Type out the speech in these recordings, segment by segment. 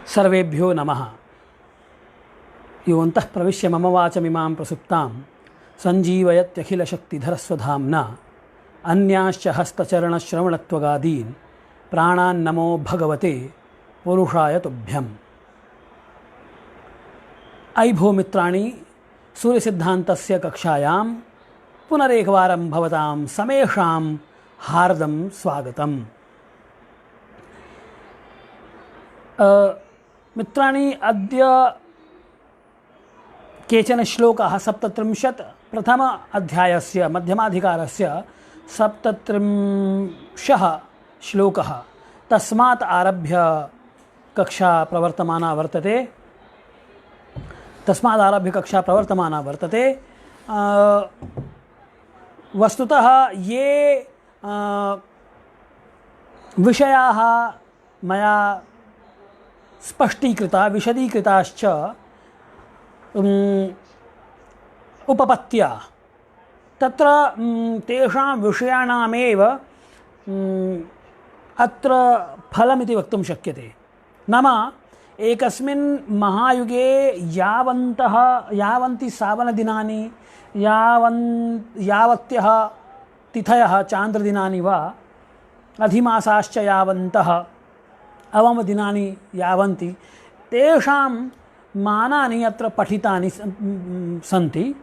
सर्वेभ्यो नमः। योऽन्तः प्रविश्य मम वाचमिमां प्रसुप्तां सञ्जीवयत्यखिलशक्तिधरस्वधाम्ना अन्यांश्च हस्तचरणश्रवणत्वगादीन् प्राणान्नमो भगवते पुरुषाय तुभ्यम्। अयि भो मित्राणि, सूर्यसिद्धान्तस्य कक्षायां पुनरेकवारं भवतां समेषां हार्दं स्वागतम्। मित्राणि, अद्य केचन श्लोकाः 37 प्रथम अध्यायस्य मध्यमाधिकारस्य 37 श्लोकः तस्मात् आरभ्य कक्षा प्रवर्तमाना वर्तते। वस्तुतः ये विषयाः मया विशदीकृताश्च उपपत्त्या तत्र तेषां विषयाणामेव अत्र फलमिति वक्तुं शक्यते। नाम एकस्मिन् महायुगे यावन्ति सावनदिनानि, यावत्यः तिथयः चान्द्रदिनानि वा, अधिमासाश्च यावन्तः अवमदिनानि यावन्ति, तेषां मानानि अत्र पठितानि सन्ति।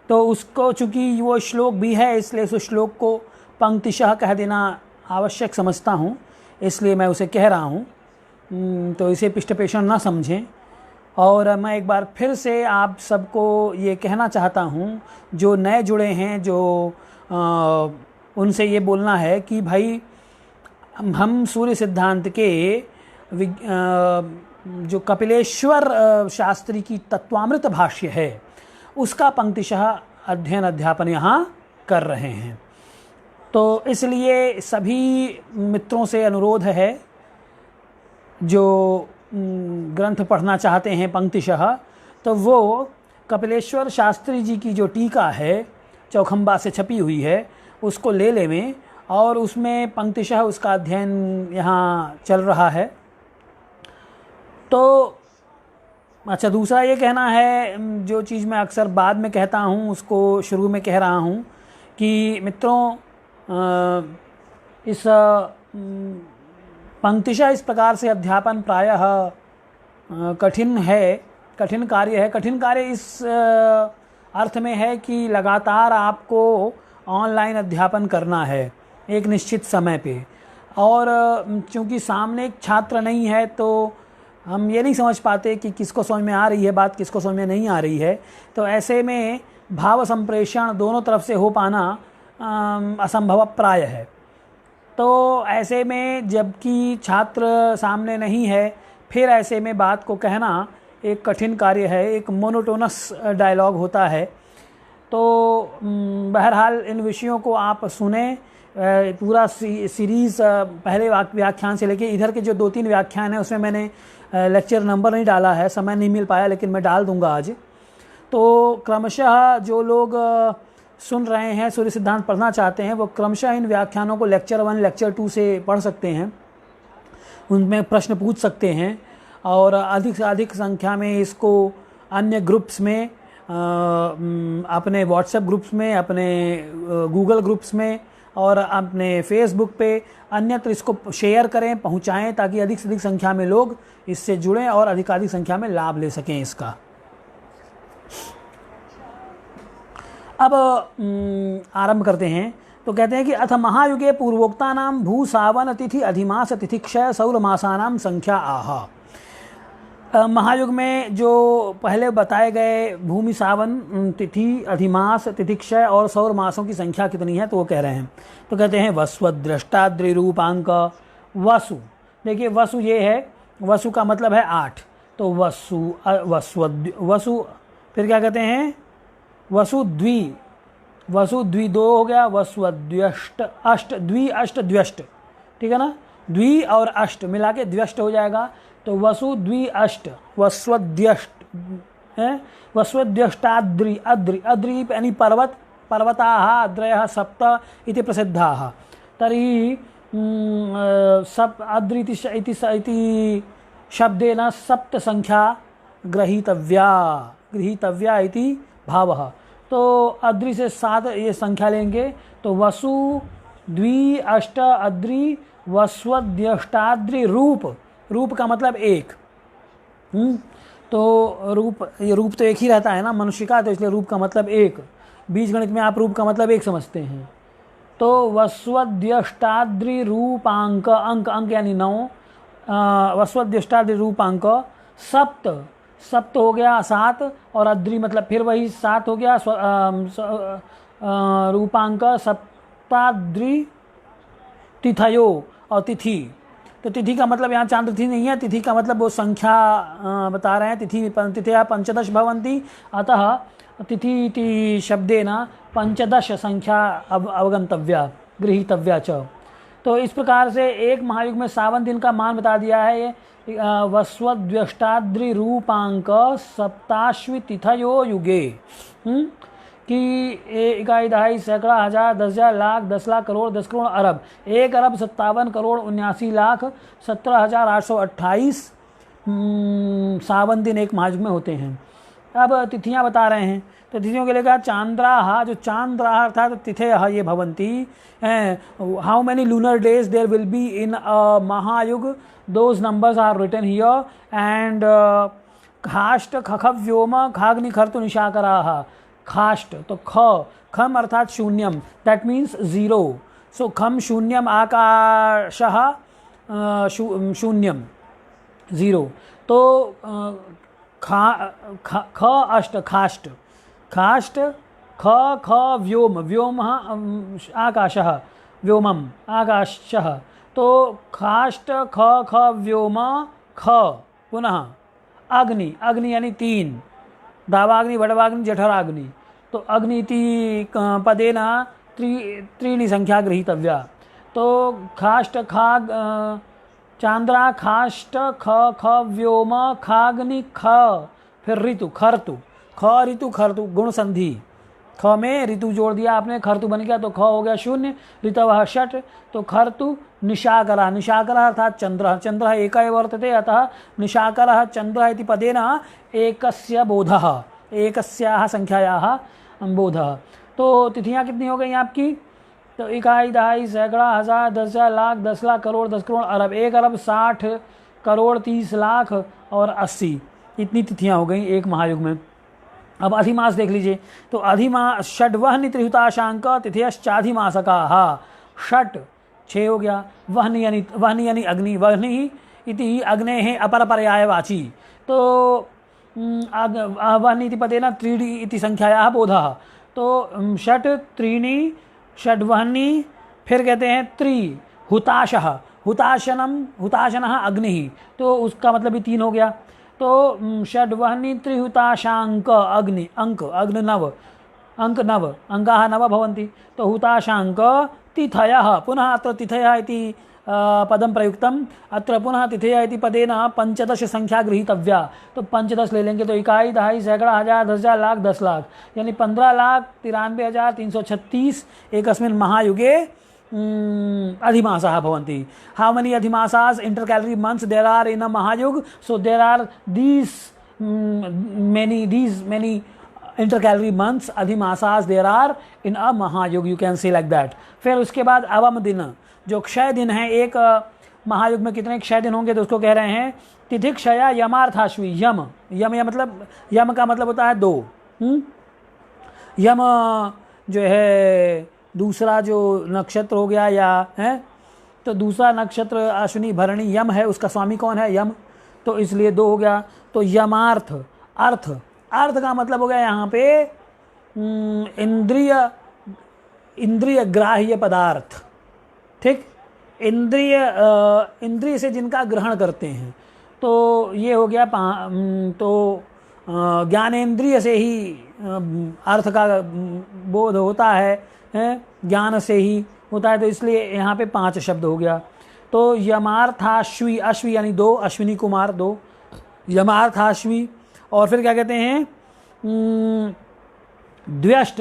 तो उसको चूँकि वो श्लोक भी है, इसलिए उस श्लोक को पंक्तिशः कह देना आवश्यक समझता हूँ, इसलिए मैं उसे कह रहा हूँ। तो इसे पृष्ठपेषण न समझें। और मैं एक बार फिर से आप सबको ये कहना चाहता हूँ, जो नए जुड़े हैं, जो उनसे ये बोलना है कि भाई, हम सूर्य सिद्धांत के जो कपिलेश्वर शास्त्री की तत्वामृत भाष्य है, उसका पंक्तिशः अध्ययन अध्यापन यहाँ कर रहे हैं। तो इसलिए सभी मित्रों से अनुरोध है, जो ग्रंथ पढ़ना चाहते हैं पंक्तिशः, तो वो कपिलेश्वर शास्त्री जी की जो टीका है, चौखंबा से छपी हुई है, उसको ले लें और उसमें पंक्तिशः उसका अध्ययन यहाँ चल रहा है। तो अच्छा, दूसरा ये कहना है, जो चीज़ मैं अक्सर बाद में कहता हूँ उसको शुरू में कह रहा हूँ, कि मित्रों, इस पंक्तिशः इस प्रकार से अध्यापन प्रायः कठिन कार्य है। कठिन कार्य इस अर्थ में है कि लगातार आपको ऑनलाइन अध्यापन करना है एक निश्चित समय पे, और चूंकि सामने एक छात्र नहीं है, तो हम ये नहीं समझ पाते कि किसको समझ में आ रही है बात, किसको समझ में नहीं आ रही है। तो ऐसे में भाव संप्रेषण दोनों तरफ से हो पाना असंभव प्राय है। तो ऐसे में जबकि छात्र सामने नहीं है, फिर ऐसे में बात को कहना एक कठिन कार्य है, एक मोनोटोनस डायलॉग होता है। तो बहरहाल इन विषयों को आप सुने। पूरा सीरीज़ पहले व्याख्यान से लेके इधर के जो 2-3 व्याख्यान हैं, उसमें मैंने लेक्चर नंबर नहीं डाला है, समय नहीं मिल पाया, लेकिन मैं डाल दूंगा आज। तो क्रमशः जो लोग सुन रहे हैं, सूर्य सिद्धांत पढ़ना चाहते हैं, वो क्रमशः इन व्याख्यानों को लेक्चर 1, लेक्चर 2 से पढ़ सकते हैं, उनमें प्रश्न पूछ सकते हैं, और अधिक से अधिक संख्या में इसको अन्य ग्रुप्स में, अपने व्हाट्सएप ग्रुप्स में, अपने गूगल ग्रुप्स में और अपने फेसबुक पे अन्यत्र इसको शेयर करें, पहुंचाएं, ताकि अधिक से अधिक संख्या में लोग इससे जुड़ें और अधिकाधिक संख्या में लाभ ले सकें इसका। अब आरंभ करते हैं। तो कहते हैं कि अथ महायुगे पूर्वोक्तानां भू सावन तिथि अधिमास तिथिक्षय सौरमासानां संख्या आह। महायुग में जो पहले बताए गए भूमि सावन तिथि, अधिमास, तिथिक्षय और सौर मासों की संख्या कितनी है, तो वो कह रहे हैं। तो कहते हैं वस्वद्रष्टाद्रिरूपांक वसु। देखिए, वसु ये है, वसु का मतलब है 8। तो वसु फिर क्या कहते हैं, वसुद्वी 2 हो गया, वस्वद्व्यष्ट अष्ट, द्वि अष्ट द्व्यष्ट, ठीक है ना, द्वि और अष्ट मिला के द्व्यष्ट हो जाएगा। तो वसु द्वि अष्ट, वस्वद्यष्टाद्रि, अद्रि यानी पर्वत, पर्वताः अद्रयः सप्त इति प्रसिद्धाः। तर्हि सप्त अद्रि इति शब्देन सप्त संख्या गृहीतव्या इति भावः। तो अद्रि से 7 ये संख्या लेंगे तो वसु द्वि अष्ट अद्रि वस्वद्यष्टाद्रि रूप का मतलब एक। तो रूप तो एक ही रहता है ना मनुष्य का, तो इसलिए रूप का मतलब एक। बीज गणित में आप रूप का मतलब एक समझते हैं। तो वस्वद्यष्टाद्रि रूपांक, अंक यानी 9, वस्वद्यष्टाद्रि रूपांक सप्त हो गया 7, और अद्रि मतलब फिर वही 7 हो गया, रूपांक सप्ताद्रि तिथयो, और तिथि, तो तिथि का मतलब यहाँ चांद्र तिथि नहीं है, तिथि का मतलब वो संख्या बता रहे हैं। तिथिया पंचदश भवन्ति, अतः तिथि इति शब्देन पंचदश संख्या अवगंतव्या गृहीतव्या च। तो इस प्रकार से एक महायुग में 52 दिन का मान बता दिया है। ये वस्वद्यष्टाद्रि रूपांक सप्ताश्वी तिथयो युगे, कि 1 दहाई सैकड़ा हजार 10,000 लाख 10 लाख करोड़ 10 करोड़ अरब 1 अरब 57 करोड़ 79 लाख 17,828 52 दिन एक महायुग में होते हैं। अब तिथियां बता रहे हैं, तो तिथियों के लिए कहा चांद्राहा, जो चांद्राहा अर्थात तिथयः ये भवन्ति, how many lunar days there will be in a mahayuga, those numbers are written here. And खाष्ट खख व्योम खाग्नि खर्तु निशाकराः, खाष्ट तो खम अर्थात शून्यम, दैट मीन्स 0, सो खम शून्यम आकाशः शून्यम 0, तो ख अष्ट खाष्ट ख व्योम आकाशः व्योमम आकाशः, तो खाष्ट ख व्योम ख, पुनः अग्नि यानी 3, दावाग्नि वडवाग्नि जठराग्नि, तो अग्नि इति पदेन त्रीणि संख्या गृहीतव्या। तो खाष्ट खाग चांद्रा खाष्ट ख व्योम खाग्नि ख, फिर ऋतु खर्तु, ख ऋतु खर्तु गुण संधि, ख में ऋतु जोड़ दिया आपने, खर्तु बन गया तो ख हो गया 0, ऋतवः षट्, तो खर्तु निशाकरः अर्थात चंद्रः एक एव वर्तते, अतः निशाकरः चंद्रः इति पदेन एकस्य बोधः, एकस्याः संख्यायाः बोधः। तो तिथियां कितनी हो गई आपकी, तो 1 दहाई सैकड़ा हजार 10,000 लाख 10 लाख करोड़ 10 करोड़ अरब 1 अरब 60 करोड़ 30 लाख और 80, इतनी तिथियां हो गई एक महायुग में। अब अधिमास देख लीजिए, तो अधिमास षड्वहनि त्रिहुताशांक तिथयश्चाधिमासकाः, षट 6 हो गया, वहनि यानी अग्नि, वहनि इति अग्नेः अपरपर्यायवाची, तो वहनि इति पदेन त्रीणि इति संख्यायाः बोधः, तो षट् त्रीणि षड्वहनि, फिर कहते हैं हुताशः, हुताशनः अग्नि, तो उसका मतलब भी 3 हो गया, तो षड्वहनि त्रिहुताशांक अग्नि, अग्नि 9, अंकाः 9 भवन्ति, तो हुताशांक तिथयः, पुनः अत्र तिथयः इति पदं प्रयुक्तम्, अत्र पुनः तिथयः इति पदेन 15 संख्या गृहीतव्या, तो 15 ले लेंगे, तो 1 दहाई सैकड़ा हजार 10,000 लाख 10 लाख यानी 15,93,336 एकस्मिन् महायुगे अधिमासाः भवन्ति। हाउ मेनी अधिमासास intercalary months there are in a mahayuga, so there are these many intercalary months अधिमासास there are in a mahayuga, you can say like that. फिर उसके बाद अवम दिन, जो क्षय दिन है, एक महायुग में कितने क्षय दिन होंगे, तो उसको कह रहे हैं तिथि क्षया यमार्थाश्वी, यम या मतलब यम का मतलब होता है 2, यम जो है दूसरा जो नक्षत्र हो गया या है, तो दूसरा नक्षत्र अश्विनी भरणी यम है, उसका स्वामी कौन है, यम, तो इसलिए 2 हो गया। तो यमार्थ, अर्थ का मतलब हो गया यहाँ पे इंद्रिय ग्राह्य पदार्थ, ठीक, इंद्रिय से जिनका ग्रहण करते हैं, तो ये हो गया तो ज्ञानेंद्रिय से ही अर्थ का बोध होता है, ज्ञान से ही होता है, तो इसलिए यहाँ पे 5 शब्द हो गया। तो यमार्थाश्वी, अश्वी यानी 2, अश्विनी कुमार 2, यमार्थाश्वी, और फिर क्या कहते हैं द्व्यष्ट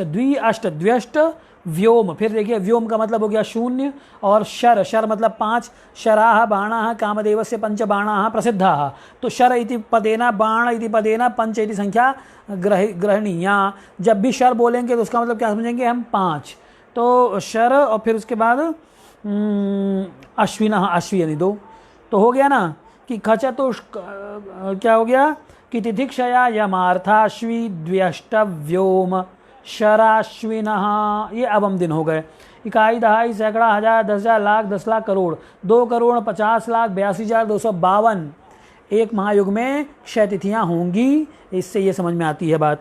व्योम, फिर देखिए व्योम का मतलब हो गया शून्य, और शर, शर मतलब 5, शराः बाणाः कामदेवस्य पंच बाणाः प्रसिद्धाः, तो शर इति पदेना बाण इति पदेना पंच इति संख्या ग्रहणीया। जब भी शर बोलेंगे तो उसका मतलब क्या समझेंगे हम, 5, तो शर और फिर उसके बाद अश्विनः, अश्वी यानी 2, तो हो गया ना कि खचतुष्क क्या हो गया कि तिथिक्षया यमार्थाश्वी द्व्यष्टव्योम शराश्विनः, ये अवम दिन हो गए। इकाई दहाई सैकड़ा हजार 10,000 लाख 10 लाख करोड़ 2 करोड़ 50 लाख 82,252 एक महायुग में क्षय तिथियाँ होंगी। इससे ये समझ में आती है बात।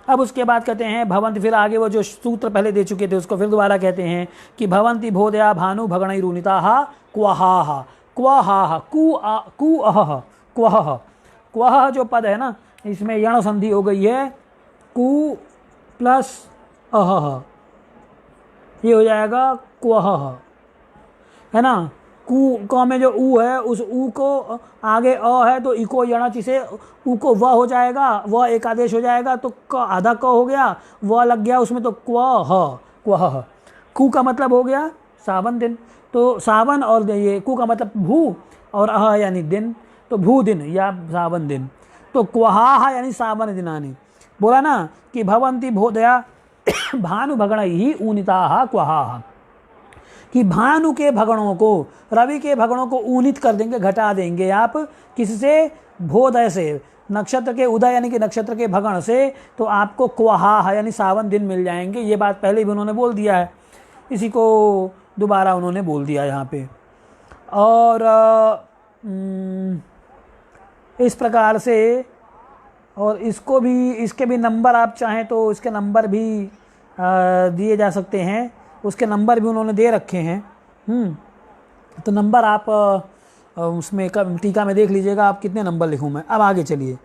अब उसके बाद कहते हैं भवंती, फिर आगे वो जो सूत्र पहले दे चुके थे उसको फिर दोबारा कहते हैं कि भवंती भोदया भानु भगणैरूनिताः क्वहाः, क्वहाः कुअह क्वह, क्वह जो पद है ना इसमें यण संधि हो गई है, कु प्लस अह, ये हो जाएगा क्वह, है ना। कु में जो ऊ है उस ऊ को आगे अ है तो इको यणच से ऊ को व हो जाएगा, व एक आदेश हो जाएगा तो क आधा क हो गया, व लग गया उसमें तो क्वह। कु का मतलब हो गया सावन दिन, तो सावन और ये कु का मतलब भू और अह यानी दिन, तो भू दिन या सावन दिन, तो क्वहाः यानी सावन दिनानि। बोला ना कि भवंती भोदया भानु भगणैः ऊनिताः क्वहाः, कि भानु के भगणों को, रवि के भगणों को ऊनित कर देंगे, घटा देंगे आप किससे, भोदय से, नक्षत्र के उदय यानी कि नक्षत्र के भगण से, तो आपको क्वहाः यानी सावन दिन मिल जाएंगे। ये बात पहले भी उन्होंने बोल दिया है, इसी को दोबारा उन्होंने बोल दिया यहाँ पे। और इस प्रकार से, और इसको भी, इसके भी नंबर आप चाहें तो इसके नंबर भी दिए जा सकते हैं, उसके नंबर भी उन्होंने दे रखे हैं। तो नंबर आप उसमें टीका में देख लीजिएगा आप कितने नंबर लिखूँ मैं। अब आगे चलिए,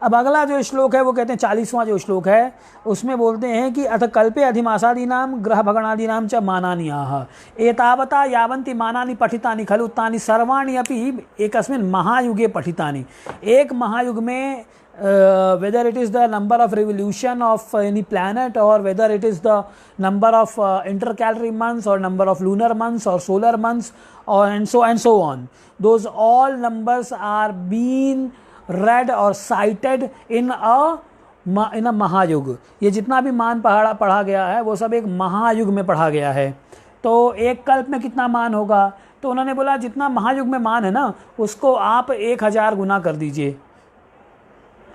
अब अगला जो श्लोक है वो कहते हैं 40वां जो श्लोक है उसमें बोलते हैं कि अथ कल्पे अधिमासादीनाम ग्रह भगणादीनाम च मानानि आह एतावता यावन्ति मानानि पठितानि खलु तानि सर्वाणि अपि एकस्मिन् महायुगे पठितानि। एक महायुग में whether it is the number of revolution of any planet or whether it is the number of intercalary months or number of lunar months or solar months or and so on, those all numbers are being read or cited in a महायुग। ये जितना भी मान पढ़ा गया है वो सब एक महायुग में पढ़ा गया है। तो एक कल्प में कितना मान होगा, तो उन्होंने बोला जितना महायुग में मान है ना उसको आप 1000 गुना कर दीजिए।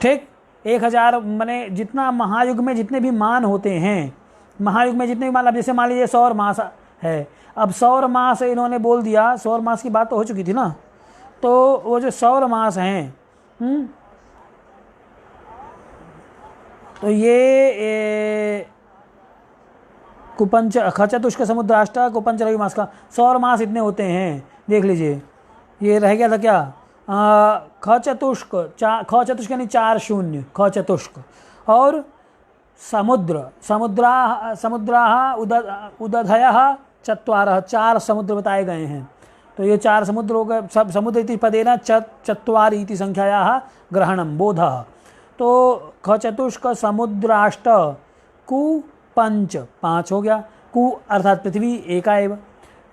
ठीक, 1000 माने जितना महायुग में जितने भी मान होते हैं, महायुग में जितने भी मान, अब जैसे मान लीजिए सौर मास है, अब सौर मास इन्होंने बोल दिया, सौर मास की बात तो हो चुकी थी ना, तो वो जो सौर मास हैं तो ये कुपंच खचतुष्क समुद्राष्ट कुपंच रवि मास का सौर मास इतने होते हैं। देख लीजिए ये रह गया था क्या, खचतुष्क यानी 4 शून्य खचतुष्क, और समुद्राः उदधयः 4 समुद्र बताए गए हैं। तो ये 4 समुद्र हो गए, सब समुद्र इति पदेन चत्वारि इति संख्यायाः ग्रहणं बोधः। तो खचतुष्क समुद्राष्ट कु पंच 5 हो गया, कु अर्थात पृथ्वी एकाएव।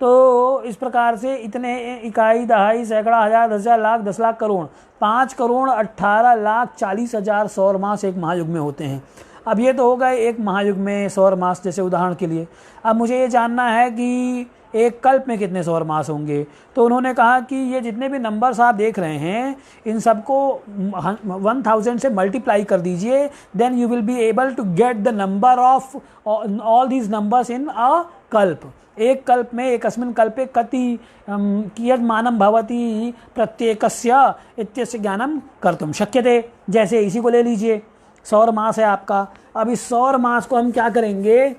तो इस प्रकार से इतने इकाई दहाई सैकड़ा हजार 10,000 लाख 10 लाख करोड़ 5 करोड़ 18 लाख 40 हजार सौर मास एक महायुग में होते हैं। अब ये तो हो गए एक महायुग में सौर मास जैसे उदाहरण के लिए। अब मुझे ये जानना है कि एक कल्प में कितने सौर मास होंगे। तो उन्होंने कहा कि ये जितने भी नंबर्स आप देख रहे हैं इन सबको 1000 से मल्टीप्लाई कर दीजिए, then you will be able to get the number of all these numbers in a kalpa. एक कल्प में एकस्मिन् कल्पे कति कियत् मानं भवति प्रत्येकस्य इत्यस्य ज्ञानं कर्तुं शक्यते। जैसे इसी को ले लीजिए, सौर मास है आपका। अब इस सौर मास को हम क्या करेंगे,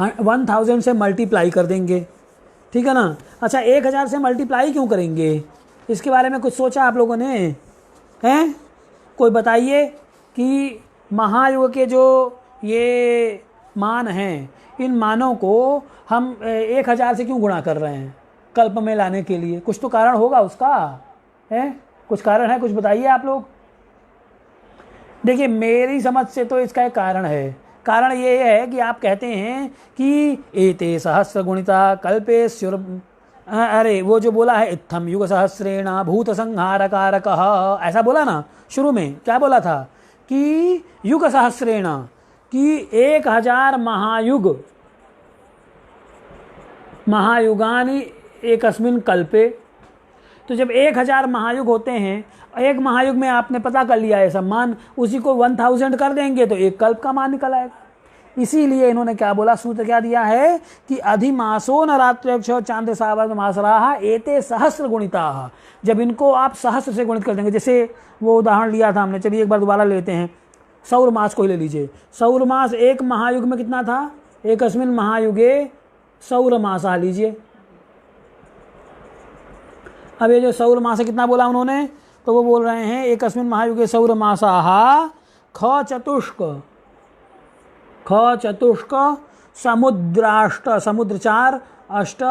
1000 से मल्टीप्लाई कर देंगे, ठीक है ना। अच्छा 1000 से मल्टीप्लाई क्यों करेंगे, इसके बारे में कुछ सोचा आप लोगों ने हैं? कोई बताइए कि महायुग के जो ये मान हैं इन मानों को हम 1000 से क्यों गुणा कर रहे हैं कल्प में लाने के लिए? कुछ तो कारण होगा उसका, है कुछ कारण है, कुछ बताइए आप लोग। देखिए मेरी समझ से तो इसका एक कारण है, कारण ये है कि आप कहते हैं कि एते सहस्र गुणिता कल्पे स्युर, अरे वो जो बोला है इत्थम युग सहस्रेण भूत संहार कारक, ऐसा बोला ना शुरू में, क्या बोला था कि युग सहस्रेण, कि 1000 महायुगानि एकस्मिन कल्पे। तो जब 1000 महायुग होते हैं, एक महायुग में आपने पता कर लिया है सब मान, उसी को 1000 कर देंगे तो एक कल्प का मान निकल आएगा। इसीलिए इन्होंने क्या बोला, सूत्र क्या दिया है कि अधिमासो न रात्र्यक्ष चांद्र सावन मासराः एते सहस्र गुणिताः। जब इनको आप सहस्र से गुणित कर देंगे, जैसे वो उदाहरण लिया था हमने, चलिए एक बार दोबारा लेते हैं, सौर मास को ही ले लीजिए। सौर मास एक महायुग में कितना था, एकस्मिन महायुगे सौर मासा लीजिए। अब ये जो सौर मास कितना बोला उन्होंने, तो वो बोल रहे हैं एकस्मिन महायुगे सौर मासाः ख चतुष्क समुद्राष्ट, समुद्र 4 अष्ट,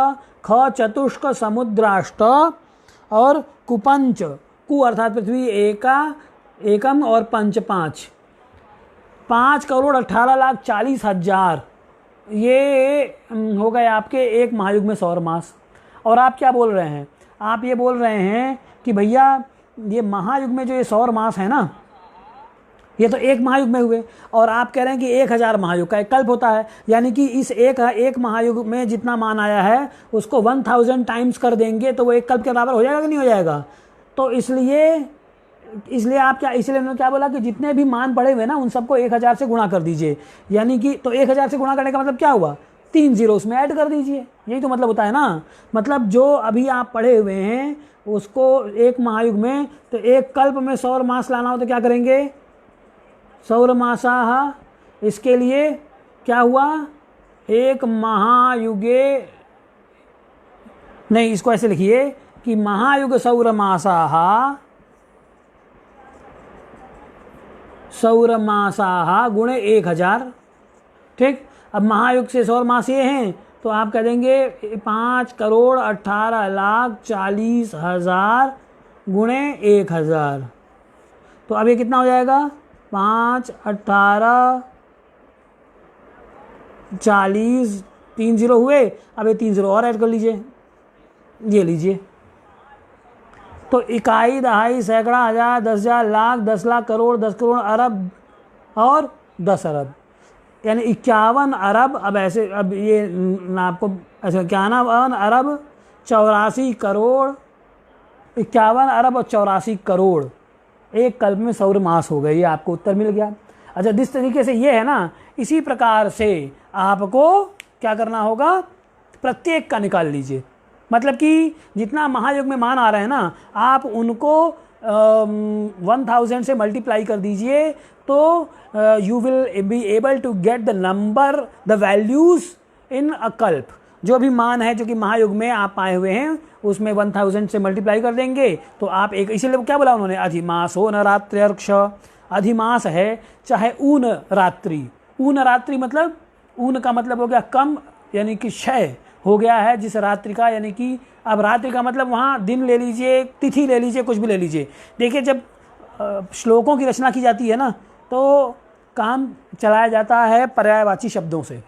ख चतुष्क समुद्राष्ट, और कुपंच, कु अर्थात पृथ्वी एकम और पंच 5,18,40,000 ये हो गए आपके एक महायुग में सौर मास। और आप क्या बोल रहे हैं, आप ये बोल रहे हैं कि भैया ये महायुग में जो ये सौर मास है ना, ये तो एक महायुग में हुए, और आप कह रहे हैं कि 1000 महायुग का एक कल्प होता है, यानी कि इस एक महायुग में जितना मान आया है उसको 1000 टाइम्स कर देंगे तो वो एक कल्प के बराबर हो जाएगा कि नहीं हो जाएगा। तो इसलिए आप क्या, इसलिए उन्होंने क्या बोला कि जितने भी मान पड़े हुए ना उन सबको 1000 से गुणा कर दीजिए, यानी कि तो 1000 से गुणा करने का मतलब क्या हुआ, 3 जीरो उसमें ऐड कर दीजिए, यही तो मतलब होता है ना। मतलब जो अभी आप पढ़े हुए हैं उसको एक महायुग में, तो एक कल्प में सौर मास लाना हो तो क्या करेंगे, सौर मासाः, इसके लिए क्या हुआ, एक महायुगे, नहीं इसको ऐसे लिखिए कि महायुग सौर मासाः गुणे 1000। ठीक, अब महायुग से सौर मास ये हैं तो आप कह देंगे 5,18,40,000 गुणे 1000। तो अब ये कितना हो जाएगा, 5, 18, 40, 3 जीरो हुए, अब ये 3 जीरो और ऐड कर लीजिए, ये लीजिए। तो इकाई, दहाई, सैकड़ा, हजार, 10,000, लाख, 10 लाख, करोड़, 10 करोड़, अरब और 10 अरब, यानी 51 अरब। अब ऐसे, अब ये आपको ऐसे 51 अरब 84 करोड़, 51 अरब और 84 करोड़ एक कल्प में सौर मास हो गए, ये आपको उत्तर मिल गया। अच्छा, जिस तरीके से ये है ना, इसी प्रकार से आपको क्या करना होगा, प्रत्येक का निकाल लीजिए। मतलब कि जितना महायुग में मान आ रहे हैं ना, आप उनको 1000 से मल्टीप्लाई कर दीजिए, तो you will be able to get the number, the values in a kalpa. जो भी मान है जो कि महायुग में आप पाए हुए हैं उसमें 1000 से मल्टीप्लाई कर देंगे तो आप एक, इसीलिए क्या बोला उन्होंने, अधिमासो न रात्र्यर्क्ष। अधिमास है चाहे ऊन रात्रि, ऊन रात्रि मतलब ऊन का मतलब हो गया कम, यानी कि क्षय हो गया है जिस रात्रि का, यानी कि अब रात्रि का मतलब वहाँ दिन ले लीजिए, तिथि ले लीजिए, कुछ भी ले लीजिए। देखिए जब श्लोकों की रचना की जाती है ना तो काम चलाया जाता है पर्यायवाची शब्दों से,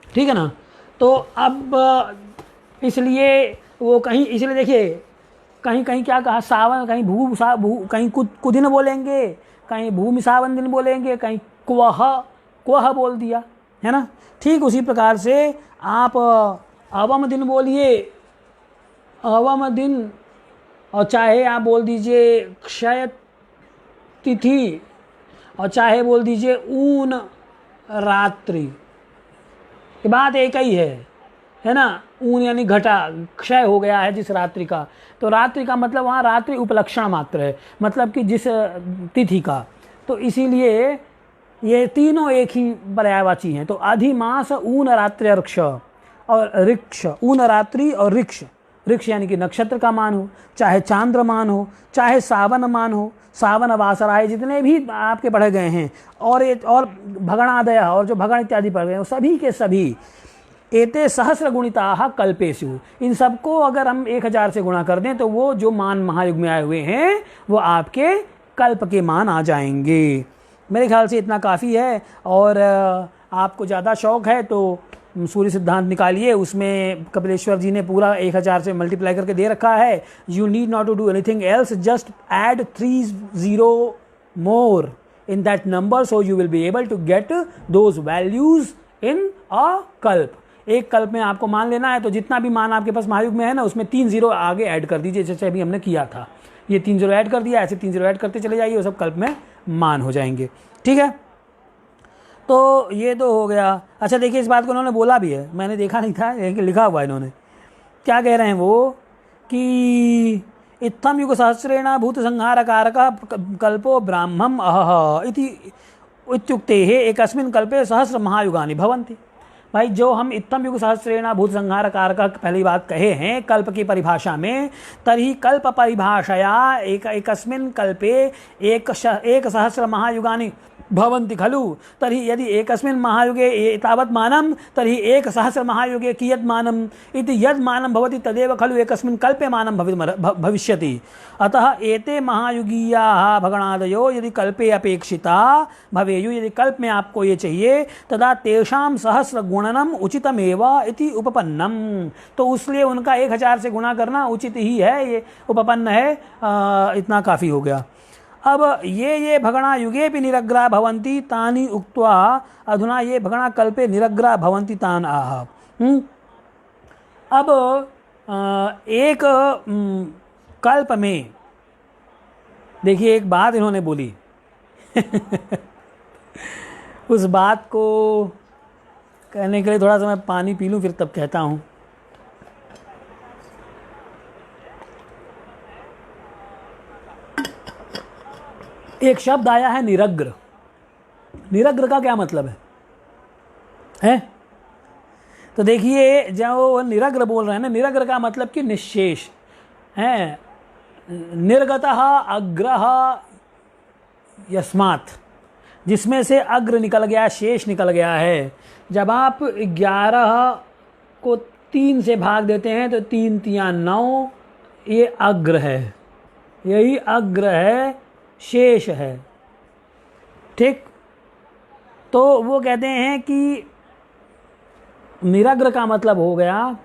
ठीक है ना। तो अब इसलिए वो कहीं, इसलिए देखिए कहीं कहीं क्या कहा, सावन, कहीं कहीं कुदिन बोलेंगे, कहीं भूमि सावन दिन बोलेंगे, कहीं क्वह बोल दिया, है ना। ठीक उसी प्रकार से आप अवम दिन बोलिए, अवम दिन, और चाहे आप बोल दीजिए क्षय तिथि, और चाहे बोल दीजिए ऊन रात्रि, ये बात एक ही है ना। ऊन यानी घटा, क्षय हो गया है जिस रात्रि का, तो रात्रि का मतलब वहाँ रात्रि उपलक्षण मात्र है, मतलब कि जिस तिथि का। तो इसीलिए ये तीनों एक ही पर्यायवाची हैं। तो अधिमास, ऊन रात्र्यर्क्ष और ऋक्ष, ऊन रात्रि और ऋक्ष, ऋक्ष यानी कि नक्षत्र का मान हो, चाहे चांद्रमान हो, चाहे सावन मान हो, सावन वासराय जितने भी आपके पढ़े गए हैं, और भगणादय और जो भगण इत्यादि पढ़ गए हैं, सभी के सभी एते सहस्र गुणिताः कल्पेषु, इन सबको अगर हम 1000 से गुणा कर दें तो वो जो मान महायुग में आए हुए हैं वो आपके कल्प के मान आ जाएंगे। मेरे ख्याल से इतना काफ़ी है। और आपको ज़्यादा शौक है तो सूर्य सिद्धांत निकालिए, उसमें कपिलेश्वर जी ने पूरा 1000 से मल्टीप्लाई करके दे रखा है। You need not to do anything else, just add 3 0 more in that number, so you will be able to get those values in a kalpa. एक कल्प में आपको मान लेना है, तो जितना भी मान आपके पास महायुग में है ना, उसमें 3 0 आगे ऐड कर दीजिए, जैसे अभी हमने किया था। ये 3 0 ऐड कर दिया, ऐसे 3 0 ऐड करते चले जाइए, वो सब कल्प में मान हो जाएंगे। ठीक है, तो ये तो हो गया। अच्छा देखिए, इस बात को उन्होंने बोला भी है, मैंने देखा नहीं था, लिखा हुआ है इन्होंने। क्या कह रहे हैं वो कि इत्थम युग सहस्रेण भूत संहार कारक कल्पो ब्राह्मम अहह इति इत्युक्ते एकस्मिन् कल्पे सहस्र महायुगानि भवन्ति। भाई जो हम इत्थम युग सहस्रेण भूत संहार कारक पहली बात कहे हैं कल्प की परिभाषा में, तर्हि कल्प परिभाषया एकस्मिन् कल्पे एक सहस्र महायुगानि भवन्ति खलु। तर्हि यदि एकस्मिन् महायुगे एतावत् मानं तर्हि एक सहस्र महायुगे कियत् मानम् इति यद् मानं भवति तदेव खलु एकस्मिन् कल्पे मानं भविष्यति। अतः एते महायुगीयाः भगणादयो यदि कल्पे अपेक्षिता भवेयुः, यदि कल्प में आपको ये चाहिए, तदा तेषां सहस्र गुणनम उचितमेव इति उपपन्नम। तो इसलिए उनका 1000 से गुणा करना उचित ही है, ये उपपन्न है, इतना काफ़ी हो गया। अब ये भगणा युगे भी निरग्रा भवन्ति तानि उक्त्वा अधुना ये भगणा कल्पे निरग्रा भवन्ति तान आह। अब एक कल्प में देखिए एक बात इन्होंने बोली उस बात को कहने के लिए थोड़ा सा मैं पानी पी लूँ, फिर तब कहता हूँ। एक शब्द आया है निरग्र। निरग्र का क्या मतलब है? तो देखिए जब वो निरग्र बोल रहे हैं ना, निरग्र का मतलब कि निश्शेष है। निर्गतः अग्रह यस्मात्, जिसमें से अग्र निकल गया, शेष निकल गया है। जब आप 11 को 3 से भाग देते हैं तो 3 तिया 9, ये अग्र है, यही अग्र है, शेष है। ठीक, तो वो कहते हैं कि निरग्र का मतलब हो गया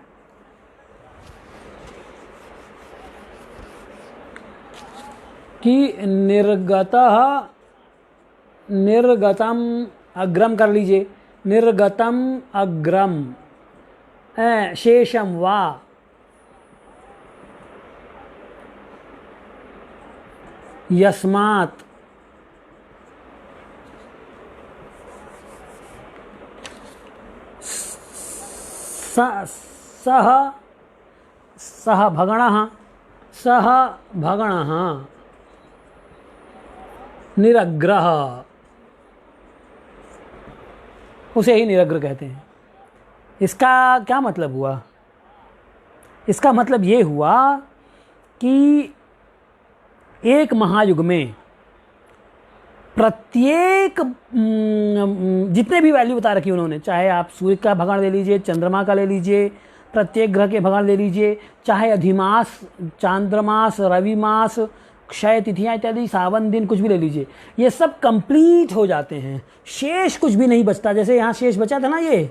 कि निर्गतम अग्रम कर लीजिए, निर्गतम अग्रम शेषम वा यस्मात् सह भगणः निरग्रह, उसे ही निरग्र कहते हैं। इसका क्या मतलब हुआ? इसका मतलब ये हुआ कि एक महायुग में प्रत्येक जितने भी वैल्यू बता रखी उन्होंने, चाहे आप सूर्य का भगण ले लीजिए, चंद्रमा का ले लीजिए, प्रत्येक ग्रह के भगण ले लीजिए, चाहे अधिमास, चांद्रमास, रविमास, क्षय तिथियाँ इत्यादि, सावन दिन, कुछ भी ले लीजिए, ये सब कंप्लीट हो जाते हैं, शेष कुछ भी नहीं बचता। जैसे यहाँ शेष बचा था ना, ये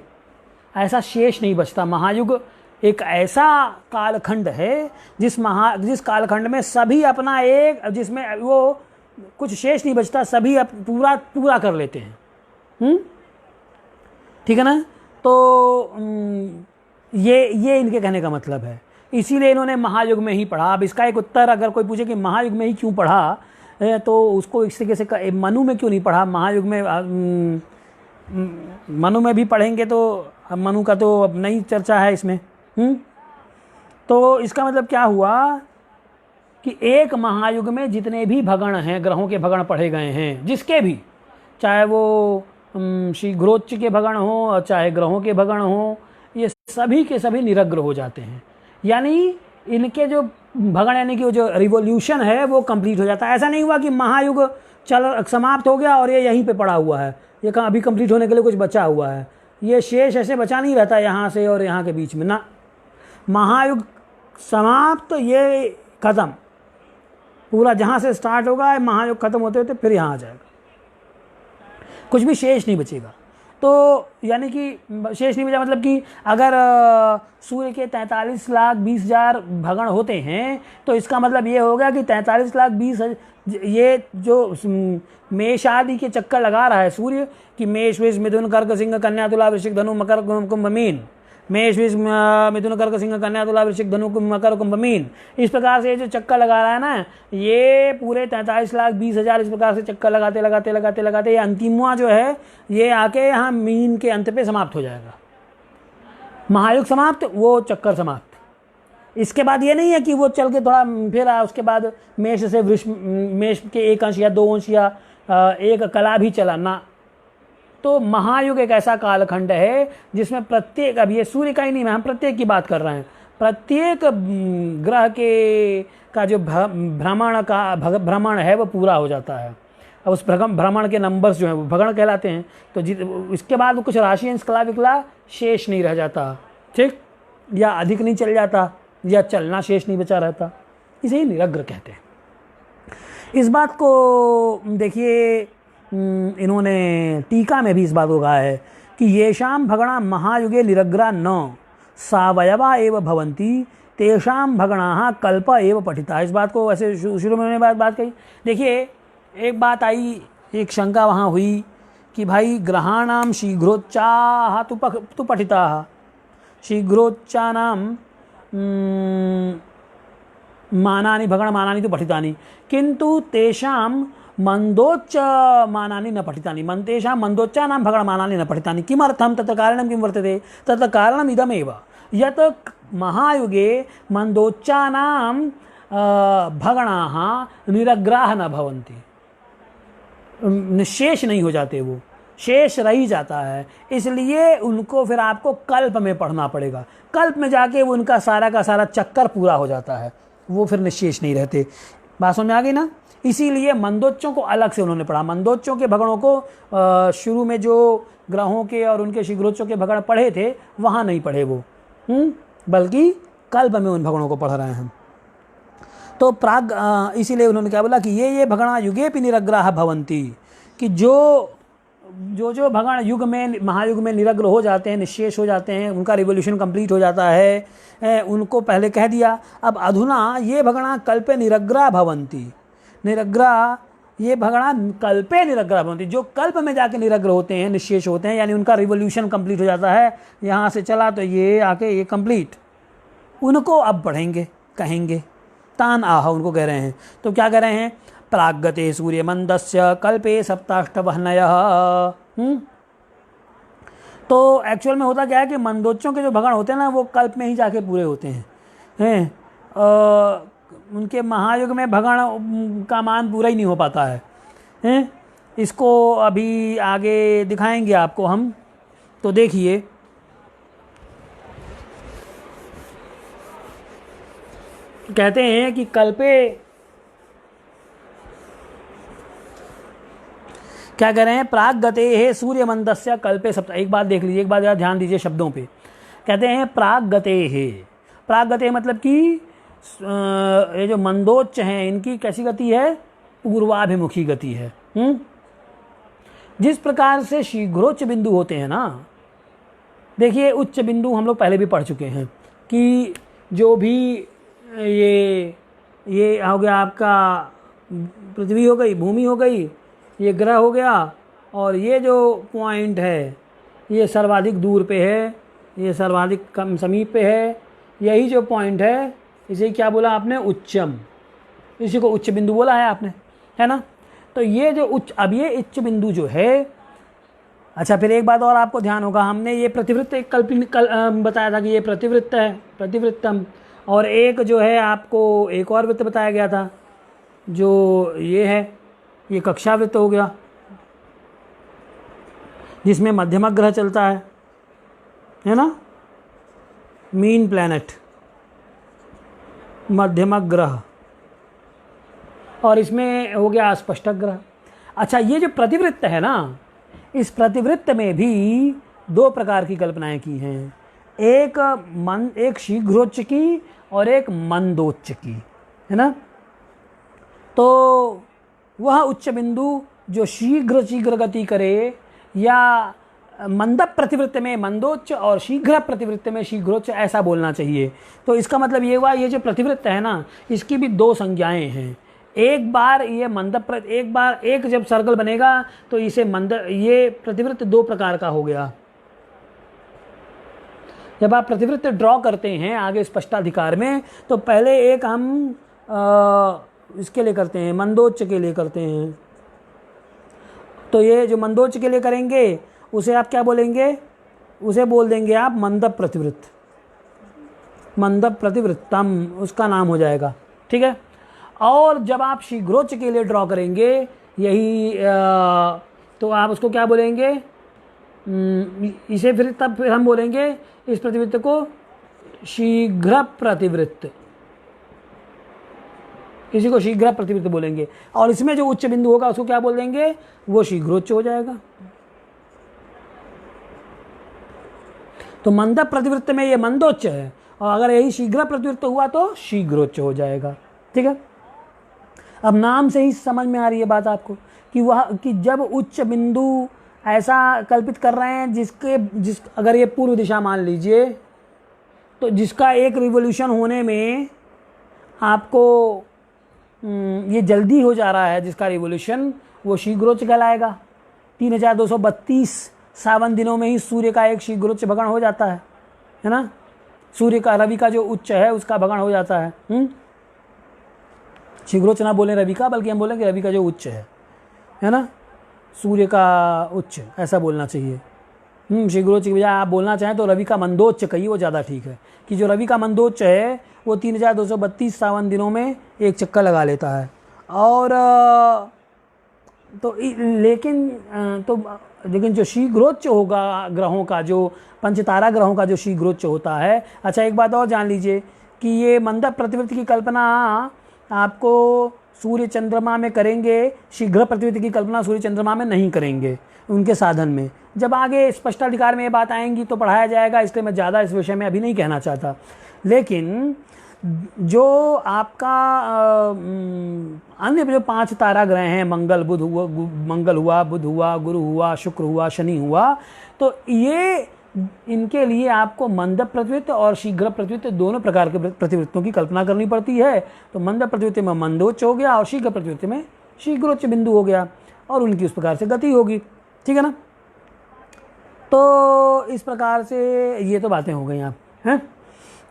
ऐसा शेष नहीं बचता। महायुग एक ऐसा कालखंड है जिस कालखंड में सभी अपना एक, जिसमें वो कुछ शेष नहीं बचता, सभी पूरा कर लेते हैं। ठीक है ना? तो ये इनके कहने का मतलब है। इसीलिए इन्होंने महायुग में ही पढ़ा। अब इसका एक उत्तर अगर कोई पूछे कि महायुग में ही क्यों पढ़ा, तो उसको इस तरीके से मनु में क्यों नहीं पढ़ा? महायुग में मनु में भी पढ़ेंगे तो अब मनु का तो अब नई चर्चा है इसमें। तो इसका मतलब क्या हुआ कि एक महायुग में जितने भी भगण हैं, ग्रहों के भगण पढ़े गए हैं, जिसके भी, चाहे वो श्री घ्रोच्च के भगण हो और चाहे ग्रहों के भगण हो, ये सभी के सभी निरग्र हो जाते हैं। यानी इनके जो भगण, यानी कि वो जो रिवोल्यूशन है वो कंप्लीट हो जाता है। ऐसा नहीं हुआ कि महायुग समाप्त हो गया और ये यहीं पे पड़ा हुआ है, ये अभी कंप्लीट होने के लिए कुछ बचा हुआ है। ये शेष ऐसे बचा नहीं रहता यहाँ से और यहाँ के बीच में ना। महायुग समाप्त, ये खत्म, पूरा जहाँ से स्टार्ट होगा महायुग खत्म होते होते फिर यहाँ आ जाएगा। कुछ भी शेष नहीं बचेगा। तो यानी कि शेष नहीं बचा मतलब कि अगर सूर्य के 43,20,000 भगण होते हैं तो इसका मतलब ये होगा कि 43,20,000 ये जो मेष आदि के चक्कर लगा रहा है सूर्य कि मेष विष मिथुन कर्क सिंह कन्या तुला वृश्चिक धनु मकर कुंभ मीन, मेष विष मिथुन कर्क सिंह कन्या तुला वृश्चिक धनु मकर कुंभ मीन, इस प्रकार से जो चक्कर लगा रहा है ना, ये पूरे 43,20,000 इस प्रकार से चक्कर लगाते लगाते लगाते लगाते ये अंतिमवा जो है ये आके यहाँ मीन के अंत पे समाप्त हो जाएगा। महायुग समाप्त, वो चक्कर समाप्त। इसके बाद ये नहीं है कि वो चल के थोड़ा फिर उसके बाद मेष से मेष के 1 अंश या 2 अंश या 1 कला भी चला ना। तो महायुग एक ऐसा कालखंड है जिसमें प्रत्येक, अब ये सूर्य का ही नहीं, हम प्रत्येक की बात कर रहे हैं, प्रत्येक ग्रह के का जो भ्रमण है वो पूरा हो जाता है। अब उस भ्रमण के नंबर्स जो हैं वो भगण कहलाते हैं। तो इसके बाद कुछ राशि अंश कला विकला शेष नहीं रह जाता, ठीक, या अधिक नहीं चल जाता, या चलना शेष नहीं बचा रहता, इसे ही निरग्र कहते हैं। इस बात को देखिए, इन्होंने टीका में भी इस बात को कहा है कि येषां भगणा महायुगे निरग्रा न सावयवा एव भवन्ति तेषां भगणाः कल्प एव पठिता। इस बात को वैसे शुरू में मैंने बात कही। देखिए, एक बात आई, एक शंका वहाँ हुई कि भाई ग्रहाणाम शीघ्रोच्चाः तु पठिताः, शीघ्रोच्चानां मानानि भगण मानानि तु पठितानि किंतु तेषां मंदोच्च मानानि न पठितानि, तेषां मंदोच्चानां भगण मानानि न पठितानि। किमर्थं? तत्र कारणं किं वर्तते? तत्र कारणम् इदमेव यत् महायुगे मंदोच्चानां भगणाः निरग्राः न भवन्ति, निशेष नहीं हो जाते, वो शेष रह ही जाता है। इसलिए उनको फिर आपको कल्प में पढ़ना पड़ेगा, कल्प में जाके वो उनका सारा का सारा चक्कर पूरा हो जाता है, वो फिर निशेष नहीं रहते। बात समझ में आ गई ना? इसीलिए मंदोच्चों को अलग से उन्होंने पढ़ा। मंदोच्चों के भगणों को शुरू में जो ग्रहों के और उनके शीघ्रोच्चों के भगण पढ़े थे वहाँ नहीं पढ़े वो, बल्कि कल्प में उन भगणों को पढ़ रहे हैं। तो प्राग इसीलिए उन्होंने क्या बोला कि ये भगणा युगे भी निरग्राह भवंती, कि जो भगण युग में महायुग में निरग्र हो जाते हैं, निशेष हो जाते हैं, उनका रिवोल्यूशन कंप्लीट हो जाता है, उनको पहले कह दिया। अब अधुना ये भगणा कल्पे निरग्रा भवंती, निरग्रा ये भगणा कल्पे निरग्रा भवंती, जो कल्प में जाके निरग्र होते हैं, निशेष होते हैं, यानी उनका रिवोल्यूशन कंप्लीट हो जाता है, यहाँ से चला तो ये आके ये कंप्लीट, उनको अब पढ़ेंगे, कहेंगे, तान आह उनको कह रहे हैं। तो क्या कह रहे हैं? प्रागते सूर्य मंदस्य कल्पे सप्ताष्टवहनयः। तो एक्चुअल में होता क्या है कि मंदोच्चों के जो भगण होते हैं ना, वो कल्प में ही जाके पूरे होते हैं, उनके महायुग में भगण का मान पूरा ही नहीं हो पाता है। इसको अभी आगे दिखाएंगे आपको हम। तो देखिए, कहते हैं कि कल्पे, क्या कह रहे हैं? प्राग गते है सूर्य मंदस्य कल्पे सप्ताह। एक बात देख लीजिए, एक बात ध्यान दीजिए शब्दों पे। कहते हैं प्राग गते है, प्राग गते मतलब कि ये जो मंदोच्च हैं इनकी कैसी गति है? पूर्वाभिमुखी गति है। जिस प्रकार से शीघ्रोच्च बिंदु होते हैं ना, देखिए उच्च बिंदु हम लोग पहले भी पढ़ चुके हैं कि जो भी ये हो गया आपका पृथ्वी हो गई, भूमि हो गई, ये ग्रह हो गया, और ये जो पॉइंट है ये सर्वाधिक दूर पे है, ये सर्वाधिक कम समीप पे है, यही जो पॉइंट है इसे क्या बोला आपने? उच्चम। इसी को उच्च बिंदु बोला है आपने, है ना? तो ये जो अब ये उच्च बिंदु जो है, अच्छा फिर एक बात और आपको ध्यान होगा, हमने ये प्रतिवृत्त एक बताया था कि ये प्रतिवृत्त है, प्रतिवृत्तम, और एक जो है आपको एक और वृत्त बताया गया था जो ये है, ये कक्षावृत्त हो गया, जिसमें मध्यमक ग्रह चलता है ना? मीन प्लैनेट, मध्यमक ग्रह, और इसमें हो गया अस्पष्टक ग्रह। अच्छा, ये जो प्रतिवृत्त है ना, इस प्रतिवृत्त में भी 2 प्रकार की कल्पनाएं की हैं, एक शीघ्रोच्च की और एक मंदोच्च की, है ना? तो वह उच्च बिंदु जो शीघ्र शीघ्र गति करे, या मंद प्रतिवृत्त में मंदोच्च और शीघ्र प्रतिवृत्त में शीघ्रोच्च, ऐसा बोलना चाहिए। तो इसका मतलब ये हुआ, ये जो प्रतिवृत्त है ना, इसकी भी दो संज्ञाएं हैं। एक बार ये एक बार एक जब सर्कल बनेगा तो इसे ये प्रतिवृत्त दो प्रकार का हो गया। जब आप प्रतिवृत्त ड्रॉ करते हैं आगे स्पष्टाधिकार में, तो पहले एक हम इसके लिए करते हैं, मंदोच्च के लिए करते हैं। तो ये जो मंदोच्च के लिए करेंगे उसे आप क्या बोलेंगे, उसे बोल देंगे आप मंद प्रतिवृत्त, मंद प्रतिवृत्तम उसका नाम हो जाएगा, ठीक है। और जब आप शीघ्रोच्च के लिए ड्रॉ करेंगे यही तो आप उसको क्या बोलेंगे, इसे फिर हम बोलेंगे इस प्रतिवृत्त को शीघ्र प्रतिवृत्त, इसी को शीघ्र प्रतिवृत्त बोलेंगे। और इसमें जो उच्च बिंदु होगा उसको क्या बोल देंगे, वो शीघ्रोच्च हो जाएगा। तो मंद प्रतिवृत्त में ये मंदोच्च है, और अगर यही शीघ्र प्रतिवृत्त हुआ तो शीघ्रोच्च हो जाएगा, ठीक है। अब नाम से ही समझ में आ रही है बात आपको कि जब उच्च बिंदु ऐसा कल्पित कर रहे हैं अगर ये पूर्व दिशा मान लीजिए, तो जिसका एक रिवोल्यूशन होने में आपको ये जल्दी हो जा रहा है, जिसका रिवोल्यूशन, वो शीघ्रोच्च कहलाएगा। 3232 सावन दिनों में ही सूर्य का एक शीघ्रोच्च भगण हो जाता है ना। सूर्य का, रवि का जो उच्च है उसका भगण हो जाता है। शीघ्रोच्च ना बोले रवि का, बल्कि हम बोलेंगे रवि का जो उच्च है ना, सूर्य का उच्च, ऐसा बोलना चाहिए। शीघ्रोच्च की बजाय आप बोलना चाहें तो रवि का मंदोच्च कहिए, वो ज़्यादा ठीक है। कि जो रवि का मंदोच्च है वो 3232 सावन दिनों में एक चक्कर लगा लेता है। और लेकिन जो शीघ्रोच्च होगा ग्रहों का, जो पंचतारा ग्रहों का जो शीघ्रोच्च होता है। अच्छा, एक बात और जान लीजिए कि ये मंद प्रतिवृत्ति की कल्पना आपको सूर्य चंद्रमा में करेंगे, शीघ्र प्रतिवृत्ति की कल्पना सूर्य चंद्रमा में नहीं करेंगे उनके साधन में। जब आगे स्पष्टाधिकार में ये बात आएंगी तो पढ़ाया जाएगा, इसलिए मैं ज़्यादा इस विषय में अभी नहीं कहना चाहता। लेकिन जो आपका अन्य जो 5 तारा ग्रह हैं, मंगल हुआ, बुध हुआ, गुरु हुआ, शुक्र हुआ, शनि हुआ, तो ये इनके लिए आपको मंद प्रतिवृत्त और शीघ्र प्रतिवृत्त दोनों प्रकार के प्रतिवृत्तों की कल्पना करनी पड़ती है। तो मंद प्रतिवृत्ति में मंदोच्च हो गया और शीघ्र प्रतिवृत्ति में शीघ्रोच्च बिंदु हो गया, और उनकी उस प्रकार से गति होगी, ठीक है ना। तो इस प्रकार से ये तो बातें हो गई आप हैं।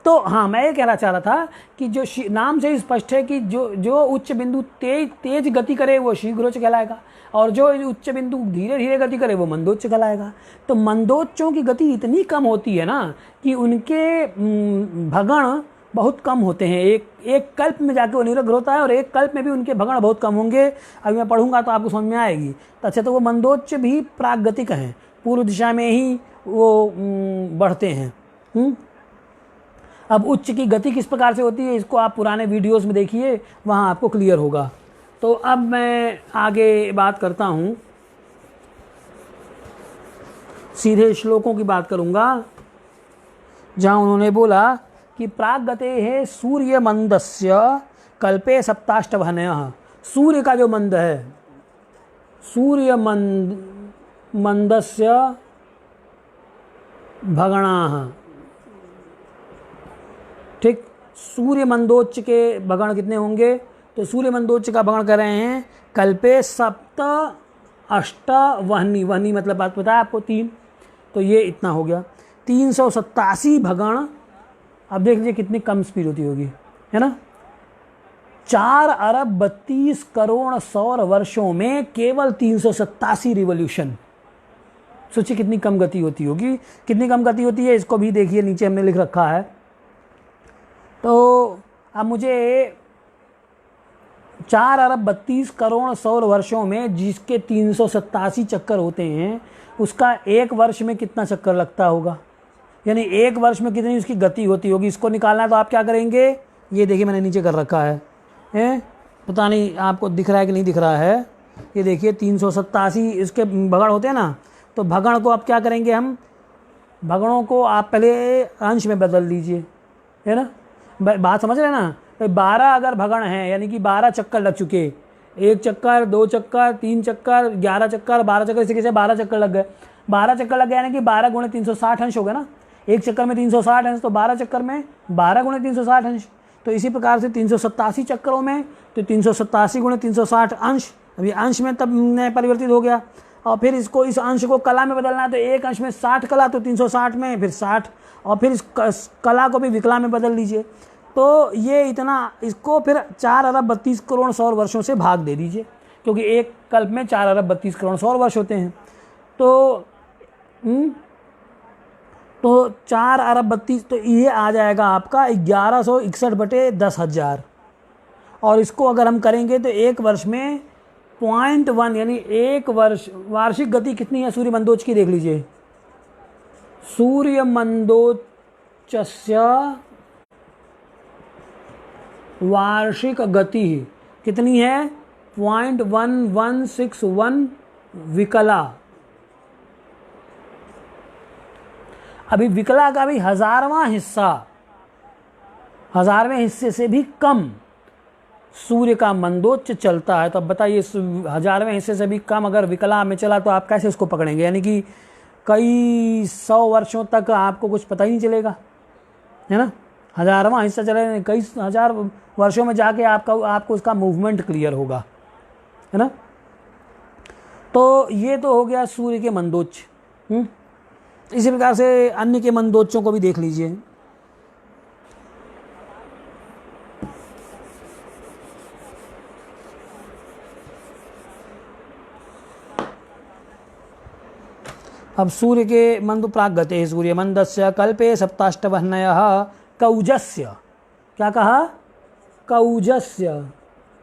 तो हाँ, मैं ये कहना चाह रहा था कि जो नाम से ही स्पष्ट है कि जो उच्च बिंदु तेज गति करे वो शीघ्रोच्च कहलाएगा, और जो उच्च बिंदु धीरे धीरे गति करे वो मंदोच्च कहलाएगा। तो मंदोच्चों की गति इतनी कम होती है ना कि उनके भगण बहुत कम होते हैं। एक कल्प में जाके वो निरग्र होता है, और एक कल्प में भी उनके भगण बहुत कम होंगे। अभी मैं पढ़ूंगा तो आपको समझ में आएगी। तो अच्छा, तो वो मंदोच्च भी प्रागतिक हैं, पूर्व दिशा में ही वो बढ़ते हैं। अब उच्च की गति किस प्रकार से होती है, इसको आप पुराने वीडियोस में देखिए, वहाँ आपको क्लियर होगा। तो अब मैं आगे बात करता हूँ, सीधे श्लोकों की बात करूँगा, जहाँ उन्होंने बोला कि प्रागते है सूर्य मंदस्य कल्पे सप्ताष्टवहनयः। सूर्य का जो मंद है, सूर्य मंदस्य भगणाः, ठीक। सूर्य मंदोच्च के भगण कितने होंगे, तो सूर्य मंदोच्च का भगण कर रहे हैं कल्पे सप्त अष्ट वहनी, वहनी मतलब बात पता है आपको 3, तो ये इतना हो गया 387 भगण। अब देख लीजिए कितनी कम स्पीड होती होगी, है ना। 4 अरब 32 करोड़ सौर वर्षों में केवल 387 रिवोल्यूशन। सोचिए कितनी कम गति होती होगी। कितनी कम गति होती है इसको भी देखिए, नीचे हमने लिख रखा है। तो अब मुझे 4 अरब 32 करोड़ सौर वर्षों में जिसके 387 चक्कर होते हैं, उसका एक वर्ष में कितना चक्कर लगता होगा, यानी एक वर्ष में कितनी उसकी गति होती होगी। इसको निकालना है तो आप क्या करेंगे, ये देखिए मैंने नीचे कर रखा है, पता नहीं आपको दिख रहा है कि नहीं दिख रहा है। ये देखिए 387 इसके भगण होते हैं ना, तो भगण को आप क्या करेंगे, हम भगणों को आप पहले अंश में बदल लीजिए, है ना। बात समझ रहे हैं ना। 12 अगर भगण हैं, यानी कि 12 चक्कर लग चुके 1 चक्कर, 2 चक्कर, 3 चक्कर, 11 चक्कर, 12 चक्कर, इसी कैसे 12 चक्कर लग गए। 12 चक्कर लग गया यानी कि 12 गुणे 360 अंश हो गया ना। 1 चक्कर में 360 अंश, तो 12 चक्कर में 12 गुणे 360 अंश। तो इसी प्रकार से 387 चक्करों में तो 387 गुणे 360 अंश, अभी अंश में तब परिवर्तित हो गया। और फिर इसको, इस अंश को कला में बदलना है, तो एक अंश में 60 कला, तो 360 में फिर 60, और फिर इस कला को भी विकला में बदल लीजिए। तो ये इतना, इसको फिर 4 अरब 32 करोड़ सौर वर्षों से भाग दे दीजिए, क्योंकि एक कल्प में 4 अरब 32 करोड़ सौर वर्ष होते हैं। तो 4 अरब 32, तो ये आ जाएगा आपका 1161/10,000। और इसको अगर हम करेंगे तो एक वर्ष में 0.1 यानी एक वर्ष, वार्षिक गति कितनी है सूर्य मंदोच की, देख लीजिए। सूर्य मंदोचस्य वार्षिक गति कितनी है? 0.1161 विकला। अभी विकला का भी 1000वां हिस्सा, 1000वें हिस्से से भी कम सूर्य का मंदोच्च चलता है। तो अब बताइए, 1000वें हिस्से से भी कम अगर विकला में चला तो आप कैसे उसको पकड़ेंगे? यानी कि कई 100 वर्षों तक आपको कुछ पता ही नहीं चलेगा, है ना। 1000वां हिस्सा चले, कई 1000 वर्षों में जाके आपको उसका मूवमेंट क्लियर होगा, है ना। तो ये तो हो गया सूर्य के मंदोच्च। इसी प्रकार से अन्य के मंदोच्चों को भी देख लीजिए। अब सूर्य के मंद प्रागते सूर्य मंदस्य कल्पे सप्ताष्टवह्नयः कौजस्य, क्या कहा? कौजस्य।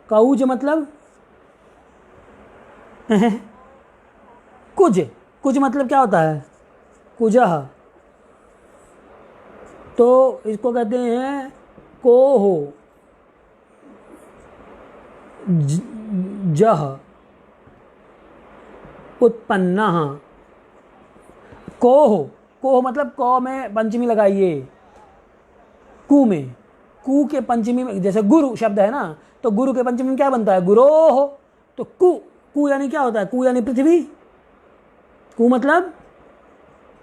कौज मतलब कुज, कुज मतलब क्या होता है? कुजह। तो इसको कहते हैं कोहो जह उत्पन्नः। कोह, कोह मतलब कौ में पंचमी लगाइए, कु में, कु के पंचमी में, जैसे गुरु शब्द है ना, तो गुरु के पंचमी में क्या बनता है? गुरोह। तो कु, कु यानी क्या होता है? कु यानी पृथ्वी, कु मतलब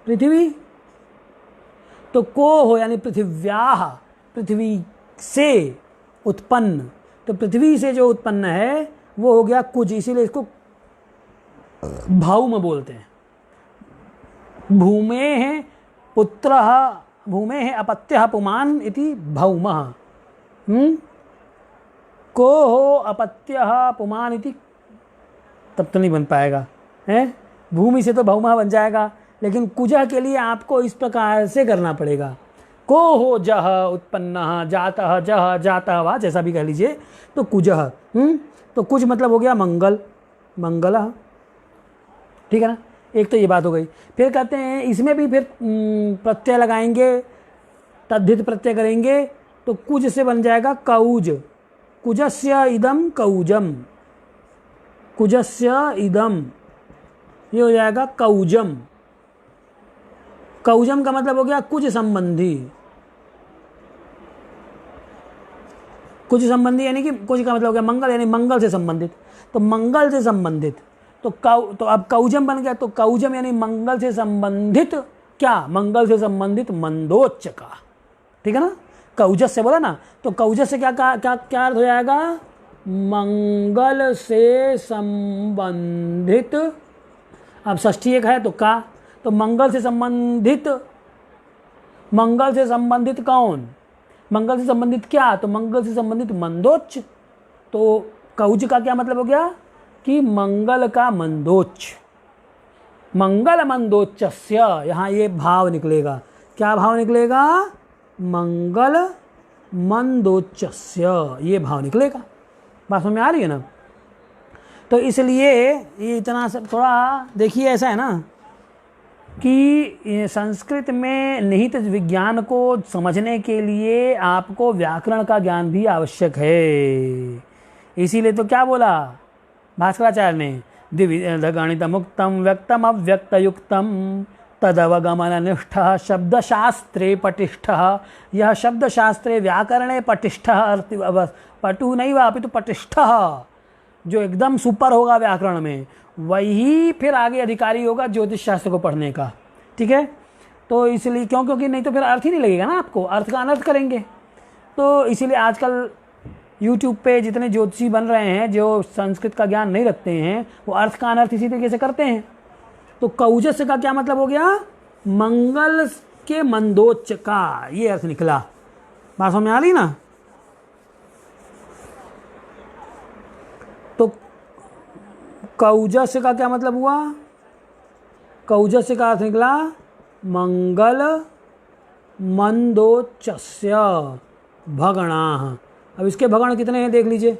पृथ्वी। तो कोह यानी पृथिव्याः, पृथ्वी से उत्पन्न। तो पृथ्वी से जो उत्पन्न है वो हो गया कुज, इसीलिए इसको भौम बोलते हैं। भूमेः पुत्रः, भूमेः अपत्यः पुमान् इति भौमः। कोः अपत्यः पुमान् इति, तब तो नहीं बन पाएगा, है। भूमि से तो भौमः बन जाएगा, लेकिन कुजः के लिए आपको इस प्रकार से करना पड़ेगा। कोहो जह उत्पन्नः, जातः जह जातः वा, जैसा भी कह लीजिए। तो कुजः, तो कुज मतलब हो गया मंगल, मंगलः, ठीक है ना। एक तो ये बात हो गई। फिर कहते हैं इसमें भी फिर प्रत्यय लगाएंगे, तद्धित प्रत्यय करेंगे, तो कुज से बन जाएगा कौज। कुजस्य इदम कौजम, कुजस्य इदम, ये हो जाएगा कौजम। कौजम का मतलब हो गया कुज संबंधी। कुज संबंधी यानी कि कुज का मतलब हो गया मंगल, यानी मंगल से संबंधित। तो मंगल से संबंधित, तो अब कौजम बन गया। तो कौजम यानी मंगल से संबंधित, क्या? मंगल से संबंधित मंदोच्च का, ठीक है ना। कौजस से बोला ना, तो कौजस से क्या क्या अर्थ हो जाएगा? मंगल से संबंधित। अब षष्ठी एक है तो का, तो मंगल से संबंधित, मंगल से संबंधित कौन? मंगल से संबंधित क्या? तो मंगल से संबंधित मंदोच्च। तो कौज का क्या मतलब हो गया कि मंगल का मंदोच्च। मंगल मंदोच्चस्य, यहाँ ये भाव निकलेगा। क्या भाव निकलेगा? मंगल मंदोच्चस्य, ये भाव निकलेगा। बात समझ में आ रही है ना। तो इसलिए ये इतना सब थोड़ा देखिए, ऐसा है ना कि संस्कृत में निहित विज्ञान को समझने के लिए आपको व्याकरण का ज्ञान भी आवश्यक है। इसीलिए तो क्या बोला भास्कराचार्य ने, द्विविध गणितमुक्तम व्यक्तम अव्यक्तयुक्तम तदवगमननिष्ठः शब्दशास्त्रे पटिष्ठः। यह शब्दशास्त्रे व्याकरणे पटिष्ठः, पटु नैव अपितु पटिष्ठः। जो एकदम सुपर होगा व्याकरण में, वही फिर आगे अधिकारी होगा ज्योतिष शास्त्र को पढ़ने का। ठीक है, तो इसलिए क्योंकि नहीं तो फिर अर्थ ही नहीं लगेगा ना, आपको अर्थ का अनर्थ करेंगे। तो इसीलिए आजकल यूट्यूब पे जितने ज्योतिषी बन रहे हैं जो संस्कृत का ज्ञान नहीं रखते हैं, वो अर्थ का अनर्थ इसी तरीके से करते हैं। तो कौजस्य का क्या मतलब हो गया? मंगल के मंदोच्च का, ये अर्थ निकला। बात समझ में आ रही ना? तो कौजस्य का क्या मतलब हुआ? कौजस्य का अर्थ निकला मंगल मंदोच्चस्य भगणाः। अब इसके भगण कितने हैं देख लीजिए।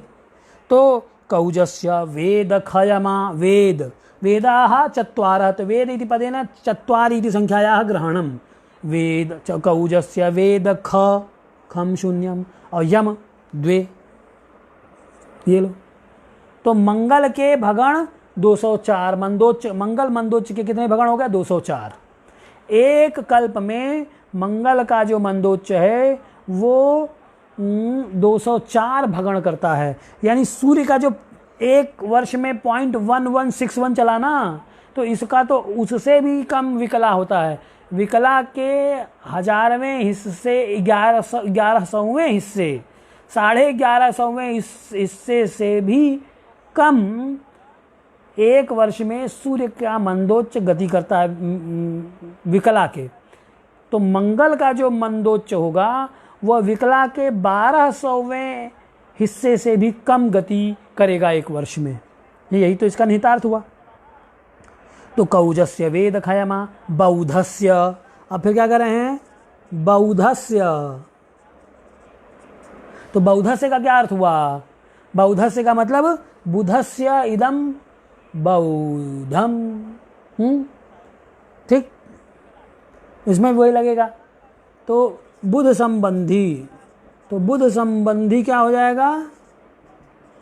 तो कौजस्य वेद खयमा, वेद वेदाः चत्वारः, तो वेद इति पदेन चत्वारि इति संख्यायाः ग्रहणं। वेद कौजस्य वेद खम शून्यम और यम द्वे, ये लो। तो मंगल के भगण 204, मंदोच्च मंगल मंदोच्च के कितने भगण हो गए? 204। एक कल्प में मंगल का जो मंदोच्च है वो 204 भगण करता है। यानी सूर्य का जो एक वर्ष में 0.1161 चला ना, तो इसका तो उससे भी कम विकला होता है। विकला के 1000वें हिस्से 1100वें हिस्से 1150वें हिस्से से भी कम एक वर्ष में सूर्य का मंदोच्च गति करता है विकला के। तो मंगल का जो मंदोच्च होगा वह विकला के 1200वें हिस्से से भी कम गति करेगा एक वर्ष में। यही तो इसका निहितार्थ हुआ। तो कौजस्य वेद खयमा बौधस्य, अब फिर क्या कर रहे हैं? बौधस्य। तो बौधस्य का क्या अर्थ हुआ? बौधस्य का मतलब बुधस्य इदम बौद्धम। ठीक, इसमें वही लगेगा। तो बुध संबंधी, तो बुध संबंधी क्या हो जाएगा?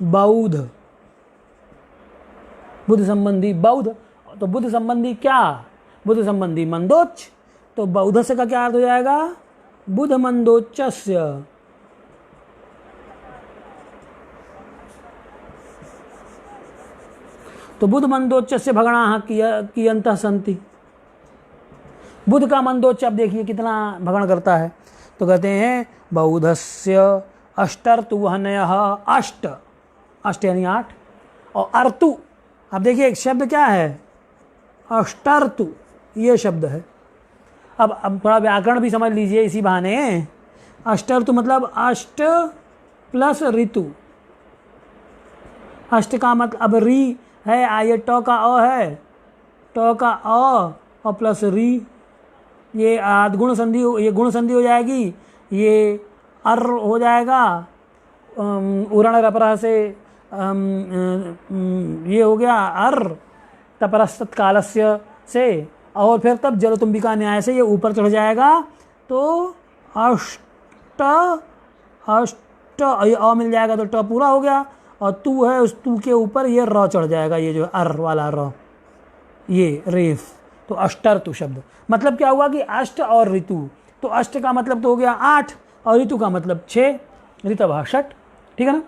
बौद्ध। बुध संबंधी बौद्ध। तो बुध संबंधी क्या? बुध संबंधी मंदोच्च। तो बौद्ध से का क्या अर्थ हो जाएगा? बुध मंदोच्चस्य। तो बुध मंदोच्चस्य भगणाः कियन्तः सन्ति। बुध का मंदोच्च अब देखिए कितना भगण करता है। तो कहते हैं बौधस्य अष्टर्तुवहनयः, अष्ट, अष्ट यानी 8, और अर्तु। अब देखिए एक शब्द क्या है? अष्टर्तु, ये शब्द है। अब थोड़ा व्याकरण भी समझ लीजिए इसी बहाने। अष्टर्तु मतलब अष्ट प्लस ऋतु। अष्ट का मतलब, अब री है, ये ट का अ है, ट का अ और प्लस री, ये आदगुण संधि, ये गुण संधि हो जाएगी, ये अर हो जाएगा, उरण रपरा से ये हो गया अर, तपरस्त कालस्य से, और फिर तब जलतुंबिका न्याय से ये ऊपर चढ़ जाएगा। तो अष्ट, अष्ट अ मिल जाएगा तो ट पूरा हो गया, और तू है उस तू के ऊपर ये र चढ़ जाएगा, ये जो अर वाला र, ये रेफ। तो अष्टर्तु शब्द मतलब क्या हुआ कि अष्ट और ऋतु। तो अष्ट का मतलब तो हो गया 8 और ऋतु का मतलब 6, ऋतभः षट। ठीक है ना?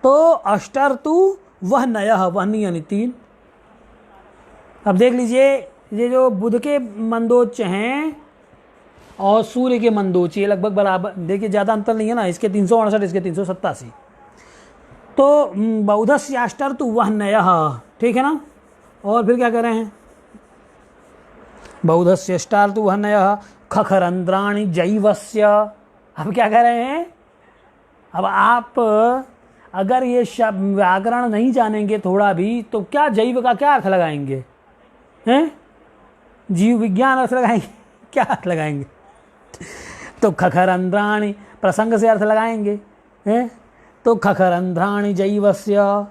तो अष्टर्तु वह नयः, वहनी यानी 3। अब देख लीजिए ये जो बुध के मंदोच्च हैं और सूर्य के मंदोच्च ये लगभग बराबर, देखिए ज़्यादा अंतर नहीं है ना, इसके 368 इसके 387। तो बौधस्य अष्टर्तु वह नयः, ठीक है ना? और फिर क्या कर रहे हैं? बौधस्य अष्टार्तु वह नयः खखरंद्राणि जैवस्य। अब क्या कर रहे हैं? अब आप अगर ये शब्द व्याकरण नहीं जानेंगे थोड़ा भी, तो क्या जैव का क्या अर्थ लगाएंगे? हैं? जीव विज्ञान अर्थ लगाएंगे, क्या अर्थ लगाएंगे? तो खखरंध्राणि प्रसंग से अर्थ लगाएंगे। हैं? तो खखरंध्राणि जैवस्य।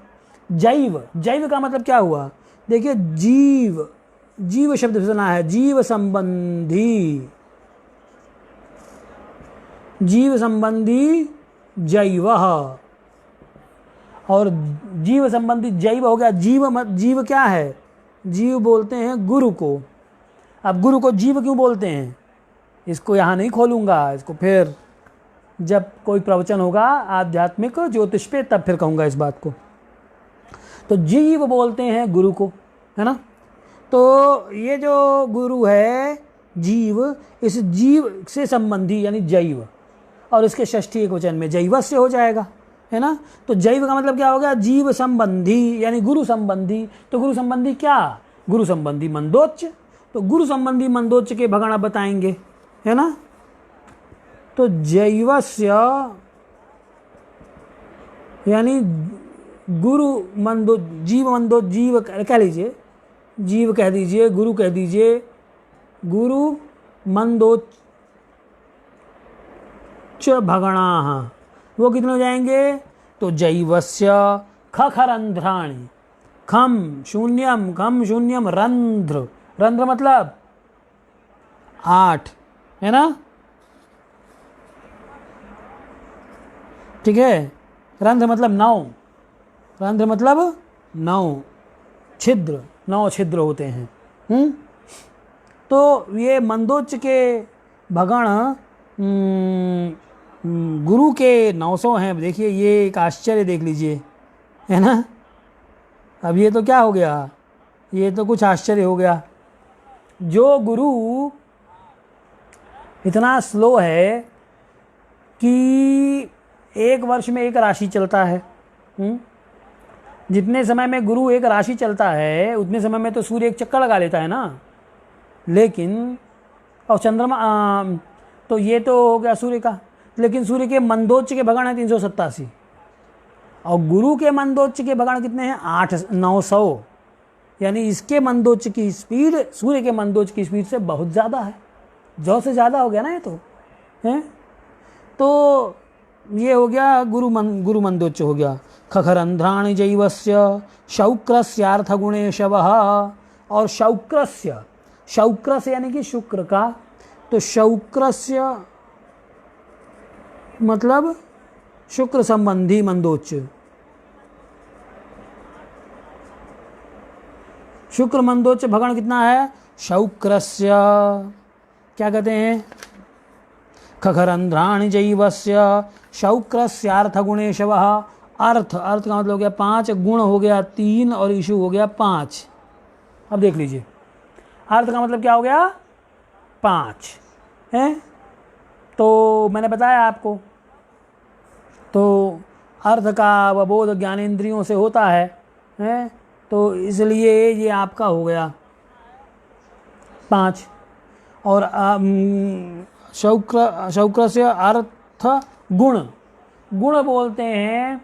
जैव, जैव का मतलब क्या हुआ? देखिए जीव, जीव शब्द सुना है, जीव संबंधी, जीव संबंधी जैवः, और जीव संबंधी जैव हो गया। जीव, जीव क्या है? जीव बोलते हैं गुरु को। अब गुरु को जीव क्यों बोलते हैं? इसको यहाँ नहीं खोलूँगा, इसको फिर जब कोई प्रवचन होगा आध्यात्मिक ज्योतिष पे तब फिर कहूँगा इस बात को। तो जीव बोलते हैं गुरु को, है ना। तो ये जो गुरु है जीव, इस जीव से संबंधी यानी जैव, और इसके षष्ठी एकवचन में जैवस्य हो जाएगा, है ना। तो जैव का मतलब क्या हो गया, जीव संबंधी यानी गुरु संबंधी। तो गुरु संबंधी क्या, गुरु संबंधी मंदोच्च। तो गुरु संबंधी मंदोच्च के भगण आप बताएंगे, है ना। तो जैवस्य यानी गुरु मंदो, जीव मंदो, जीव कह लीजिए, जीव कह दीजिए, गुरु कह दीजिए, गुरु मंदोच्च भगणाः, वो कितने हो जाएंगे। तो जैवस्य खखरंध्राणि, खम शून्यम रंध्र, रंध्र मतलब 8, है ना, ठीक है। रंध्र मतलब 9, रंध्र मतलब 9 छिद्र, 9 छिद्र होते हैं। तो ये मंदोच्च के भगण गुरु के 900 हैं। देखिए ये एक आश्चर्य देख लीजिए, है ना। अब ये तो क्या हो गया, ये तो कुछ आश्चर्य हो गया। जो गुरु इतना स्लो है कि एक वर्ष में एक राशि चलता है, जितने समय में गुरु एक राशि चलता है उतने समय में तो सूर्य एक चक्कर लगा लेता है ना। लेकिन और चंद्रमा, तो ये तो हो गया सूर्य का, लेकिन सूर्य के मंदोच्च के भगण है 387, और गुरु के मंदोच्च के भगण कितने हैं 900, यानी इसके मंदोच्च की स्पीड सूर्य के मंदोच्च की स्पीड से बहुत ज़्यादा है, 100 से ज़्यादा हो गया ना ये तो, है। तो ये हो गया गुरु मंदोच्च हो गया। खखरंध्राणि जैवस्य शौक्रस्यार्थ गुणेशवः, और शौक्रस्य, शौक्रस्य यानी कि शुक्र का, तो शौक्रस्य मतलब शुक्र संबंधी मंदोच्च, शुक्र मंदोच्च भगण कितना है शौक्रस्य, क्या कहते हैं, खखरंध्राणि जैवस्य शौक्रस्यार्थ गुणेशवः। अर्थ, अर्थ का मतलब हो गया 5, गुण हो गया 3 और इशु हो गया 5। अब देख लीजिए अर्थ का मतलब क्या हो गया 5 है। तो मैंने बताया आपको, तो अर्थ का अवबोध ज्ञानेंद्रियों से होता है, तो इसलिए ये आपका हो गया 5। और शौक्र से अर्थ गुण, गुण बोलते हैं,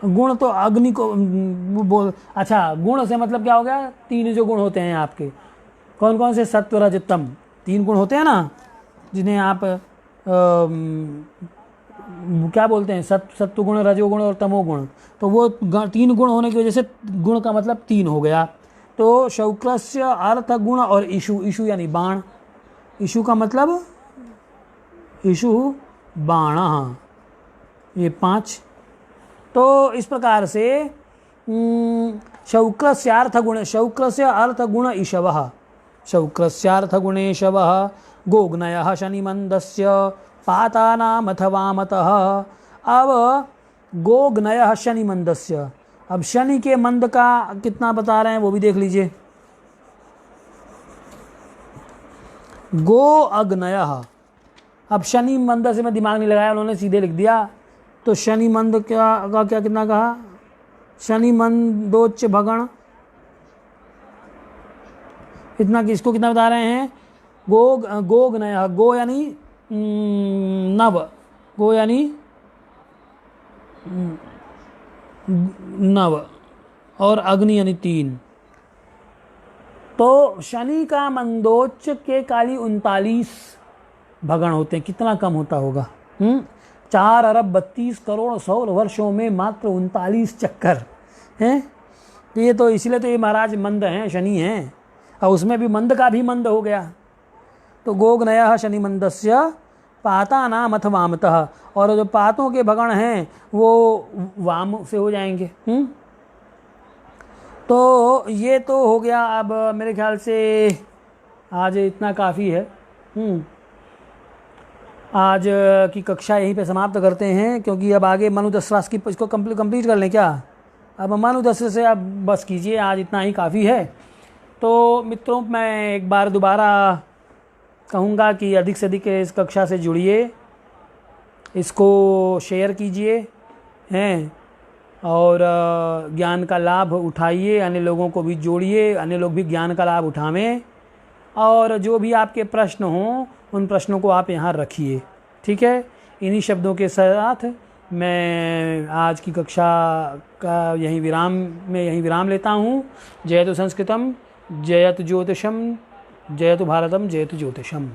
गुण तो अग्नि को बोल, अच्छा गुण से मतलब क्या हो गया 3 जो गुण होते हैं आपके, कौन कौन से, सत्व रजतम, 3 गुण होते हैं ना, जिन्हें आप क्या बोलते हैं, सत्व गुण, रजोगुण और तमोगुण। तो वो 3 गुण होने की वजह से गुण का मतलब 3 हो गया। तो शौक्रस्य अर्थ गुण और इशु, इशु यानी बाण, इशु का मतलब इशु बाण, ये 5। तो इस प्रकार से शौक्रस्यार्थ गुण, शौक्रस्य अर्थ गुण इशवः, शौक्रस्यार्थ गुणेशवः गोग्नयः शनिमन्दस्य पातानामथ वामतः। अब गोग्नयः शनिमन्दस्य, अब शनि के मंद का कितना बता रहे हैं वो भी देख लीजिए। गो अग्नयः, अब शनि मंद से मैं दिमाग नहीं लगाया, उन्होंने सीधे लिख दिया। तो शनि मंद क्या कितना कहा, शनि मंदोच्च भगण इतना, किसको कितना बता रहे हैं, गोग्नयः, गो यानी नव, गो यानी नव, और अग्नि यानी 3। तो शनि का मंदोच्च के काली 39 भगण होते हैं। कितना कम होता होगा, 4 अरब 32 करोड़ सौर वर्षों में मात्र 39 चक्कर हैं। तो ये तो इसलिए तो ये महाराज मंद हैं, शनि हैं, और उसमें भी मंद का भी मंद हो गया। तो गोग्नयः शनि मंदस्य पातानाम अथ वामतः, और जो पातों के भगण हैं वो वाम से हो जाएंगे। तो ये तो हो गया। अब मेरे ख्याल से आज इतना काफ़ी है। आज की कक्षा यहीं पे समाप्त करते हैं, क्योंकि अब आगे मनुदस्रास की इसको कंप्लीट कर लें क्या? अब मनुदस्र से अब बस कीजिए, आज इतना ही काफ़ी है। तो मित्रों, मैं एक बार दोबारा कहूँगा कि अधिक से अधिक इस कक्षा से जुड़िए, इसको शेयर कीजिए हैं, और ज्ञान का लाभ उठाइए, अन्य लोगों को भी जोड़िए, अन्य लोग भी ज्ञान का लाभ उठावें। और जो भी आपके प्रश्न हों उन प्रश्नों को आप यहाँ रखिए, ठीक है। इन्हीं शब्दों के साथ मैं आज की कक्षा का यहीं विराम लेता हूँ। जयतु संस्कृतम, जयतु ज्योतिषम, जयतु भारतम, जयतु ज्योतिषम।